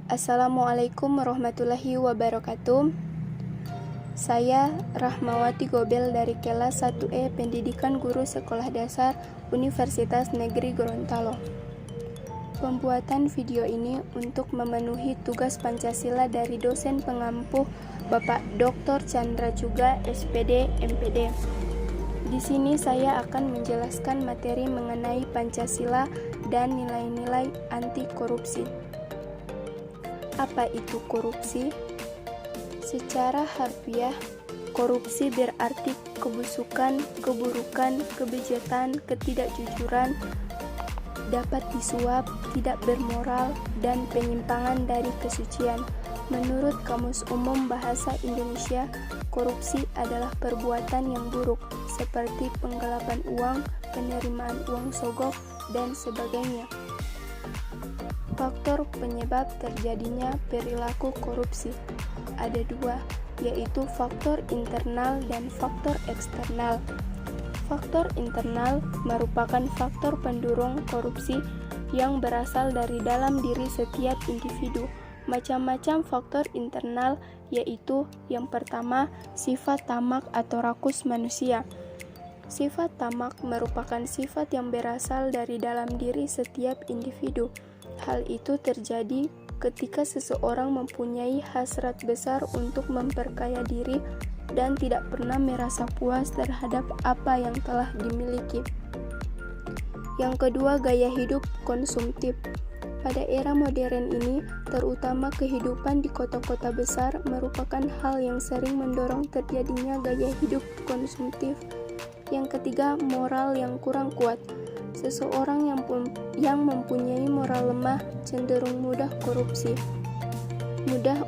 Assalamualaikum warahmatullahi wabarakatuh. Saya Rahmawati Gobel dari kelas 1E Pendidikan Guru Sekolah Dasar Universitas Negeri Gorontalo. Pembuatan video ini untuk memenuhi tugas Pancasila dari dosen pengampu Bapak Dr. Chandra Juga, SPD, MPD. Di sini saya akan menjelaskan materi mengenai Pancasila dan nilai-nilai anti korupsi. Apa itu korupsi? Secara harfiah, korupsi berarti kebusukan, keburukan, kebejatan, ketidakjujuran, dapat disuap, tidak bermoral, dan penyimpangan dari kesucian. Menurut Kamus Umum Bahasa Indonesia, korupsi adalah perbuatan yang buruk, seperti penggelapan uang, penerimaan uang sogok, dan sebagainya. Faktor penyebab terjadinya perilaku korupsi ada dua, yaitu faktor internal dan faktor eksternal. Faktor internal merupakan faktor pendorong korupsi yang berasal dari dalam diri setiap individu. Macam-macam faktor internal, yaitu yang pertama, sifat tamak atau rakus manusia. Sifat tamak merupakan sifat yang berasal dari dalam diri setiap individu. Hal itu terjadi ketika seseorang mempunyai hasrat besar untuk memperkaya diri dan tidak pernah merasa puas terhadap apa yang telah dimiliki. Yang kedua, gaya hidup konsumtif. Pada era modern ini, terutama kehidupan di kota-kota besar merupakan hal yang sering mendorong terjadinya gaya hidup konsumtif. Yang ketiga, moral yang kurang kuat. Seseorang yang mempunyai moral lemah cenderung mudah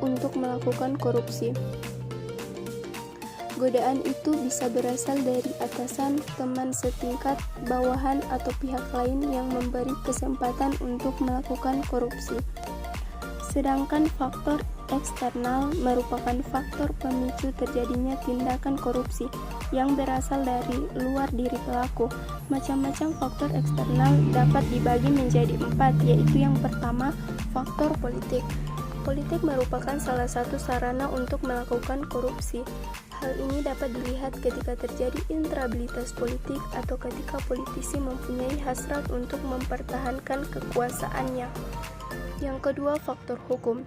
untuk melakukan korupsi. Godaan itu bisa berasal dari atasan, teman setingkat, bawahan, atau pihak lain yang memberi kesempatan untuk melakukan korupsi. Sedangkan faktor eksternal merupakan faktor pemicu terjadinya tindakan korupsi yang berasal dari luar diri pelaku. Macam-macam faktor eksternal dapat dibagi menjadi 4, yaitu yang pertama, faktor politik. Politik merupakan salah satu sarana untuk melakukan korupsi. Hal ini dapat dilihat ketika terjadi instabilitas politik atau ketika politisi mempunyai hasrat untuk mempertahankan kekuasaannya. Yang kedua, faktor hukum.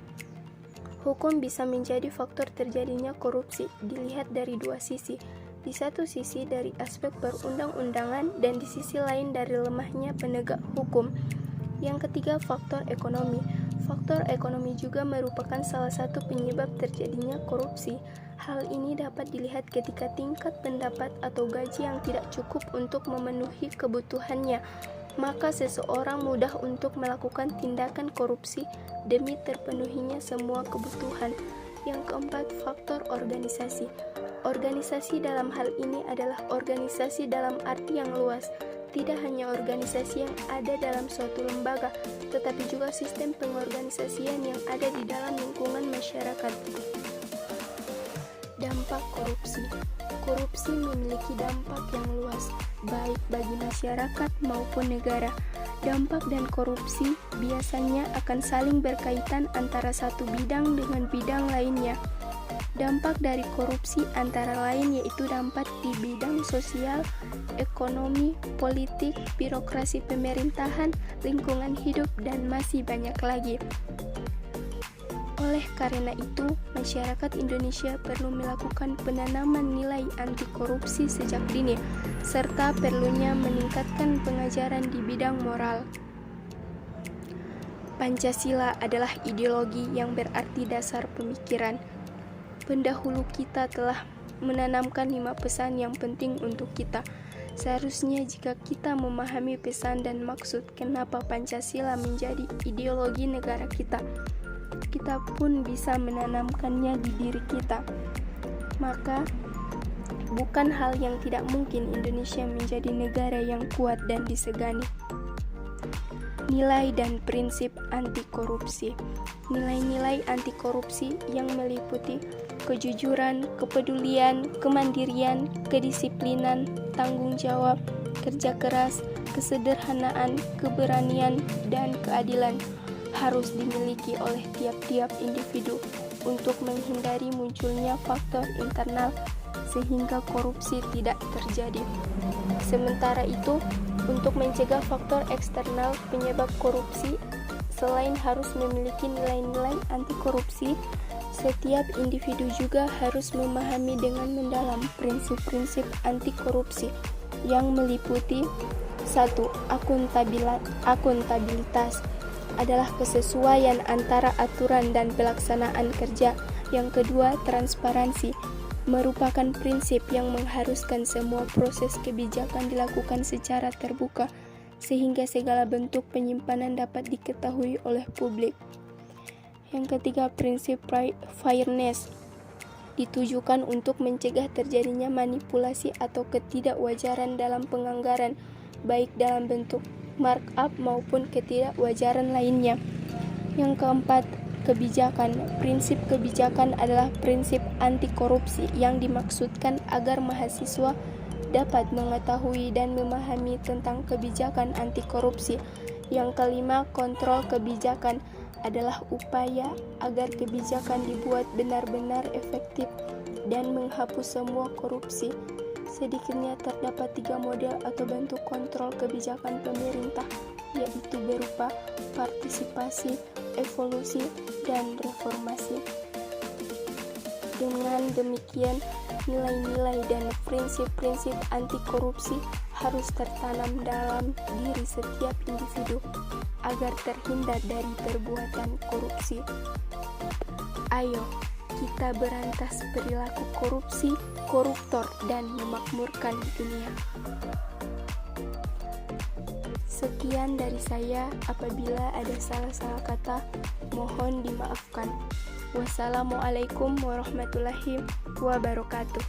Hukum bisa menjadi faktor terjadinya korupsi, dilihat dari dua sisi. Di satu sisi dari aspek perundang-undangan dan di sisi lain dari lemahnya penegak hukum. Yang ketiga, faktor ekonomi. Faktor ekonomi juga merupakan salah satu penyebab terjadinya korupsi. Hal ini dapat dilihat ketika tingkat pendapat atau gaji yang tidak cukup untuk memenuhi kebutuhannya, maka seseorang mudah untuk melakukan tindakan korupsi demi terpenuhinya semua kebutuhan. Yang keempat, faktor organisasi. Organisasi dalam hal ini adalah organisasi dalam arti yang luas, tidak hanya organisasi yang ada dalam suatu lembaga, tetapi juga sistem pengorganisasian yang ada di dalam lingkungan masyarakat. Dampak korupsi. Korupsi memiliki dampak yang luas, baik bagi masyarakat maupun negara. Dampak dan korupsi biasanya akan saling berkaitan antara satu bidang dengan bidang lainnya. Dampak dari korupsi antara lain yaitu dampak di bidang sosial, ekonomi, politik, birokrasi pemerintahan, lingkungan hidup, dan masih banyak lagi. Oleh karena itu, masyarakat Indonesia perlu melakukan penanaman nilai anti korupsi sejak dini, serta perlunya meningkatkan pengajaran di bidang moral. Pancasila adalah ideologi yang berarti dasar pemikiran. Pendahulu kita telah menanamkan 5 pesan yang penting untuk kita. Seharusnya jika kita memahami pesan dan maksud kenapa Pancasila menjadi ideologi negara kita, kita pun bisa menanamkannya di diri kita. Maka, bukan hal yang tidak mungkin Indonesia menjadi negara yang kuat dan disegani. Nilai dan prinsip anti korupsi. Nilai-nilai anti korupsi yang meliputi kejujuran, kepedulian, kemandirian, kedisiplinan, tanggung jawab, kerja keras, kesederhanaan, keberanian, dan keadilan. harus dimiliki oleh tiap-tiap individu untuk menghindari munculnya faktor internal sehingga korupsi tidak terjadi. Sementara itu, untuk mencegah faktor eksternal penyebab korupsi, selain harus memiliki nilai-nilai anti korupsi, setiap individu juga harus memahami dengan mendalam prinsip-prinsip anti korupsi yang meliputi 1. Akuntabilitas adalah kesesuaian antara aturan dan pelaksanaan kerja. Yang kedua, transparansi merupakan prinsip yang mengharuskan semua proses kebijakan dilakukan secara terbuka sehingga segala bentuk penyimpanan dapat diketahui oleh publik. Yang ketiga, prinsip fairness ditujukan untuk mencegah terjadinya manipulasi atau ketidakwajaran dalam penganggaran, baik dalam bentuk markup maupun ketidakwajaran lainnya. Yang keempat, kebijakan. Prinsip kebijakan adalah prinsip anti korupsi yang dimaksudkan agar mahasiswa dapat mengetahui dan memahami tentang kebijakan anti korupsi. Yang kelima, kontrol kebijakan adalah upaya agar kebijakan dibuat benar-benar efektif dan menghapus semua korupsi. Sedikitnya terdapat 3 model atau bentuk kontrol kebijakan pemerintah, yaitu berupa partisipasi, evolusi, dan reformasi. Dengan demikian, nilai-nilai dan prinsip-prinsip anti korupsi harus tertanam dalam diri setiap individu agar terhindar dari perbuatan korupsi. Ayo, kita berantas perilaku korupsi, koruptor, dan memakmurkan dunia. Sekian dari saya, apabila ada salah-salah kata, mohon dimaafkan. Wassalamualaikum warahmatullahi wabarakatuh.